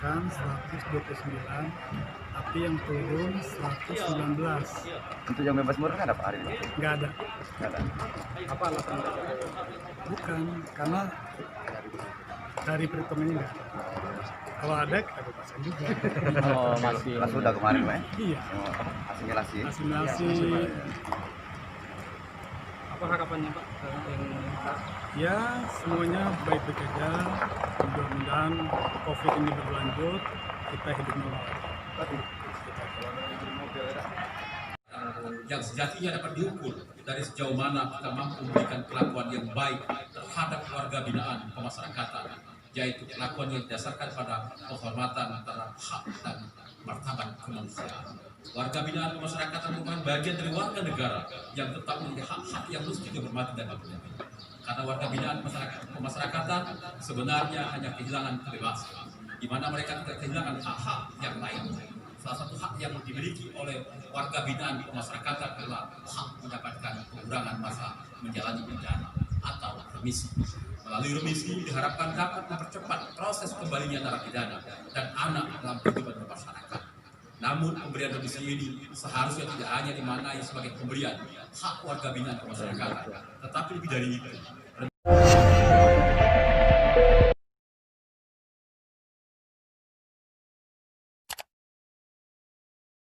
ditetapkan 129, tapi yang turun 119. Untuk yang bebas murni ada Pak hari ini? Nggak ada. Nggak ada. Apa alasannya? Bukan, karena dari perhitungannya nggak ada. Kalau ada, kita bebasan juga. Oh, masih. Kelas sudah kemarin Pak? Iya. Asimilasi. Asimilasi. Apa harapannya Pak? Ya, semuanya baik-baik aja. Mudah-mudahan COVID ini berlanjut, kita hidup normal. Yang sejatinya dapat diukur dari sejauh mana kita mampu memberikan kelakuan yang baik terhadap warga binaan pemasyarakatan, yaitu kelakuan yang didasarkan pada penghormatan antara hak dan martabat kemanusiaan. Warga binaan pemasyarakatan merupakan bagian dari warga negara yang tetap memiliki hak-hak yang mesti dihormati dan dipenuhi. Karena warga binaan pemasyarakatan sebenarnya hanya kehilangan kebebasan, di mana mereka tidak kehilangan hak-hak yang lain. Salah satu hak yang dimiliki oleh warga binaan pemasyarakatan adalah hak mendapatkan pengurangan masa menjalani pidana atau remisi. Melalui remisi diharapkan dapat mempercepat proses kembalinya narapidana dan anak dalam kehidupan bermasyarakat. Namun pemberian remisi ini seharusnya tidak hanya dimaknai sebagai pemberian hak warga binaan pemasyarakatan, tetapi lebih dari itu.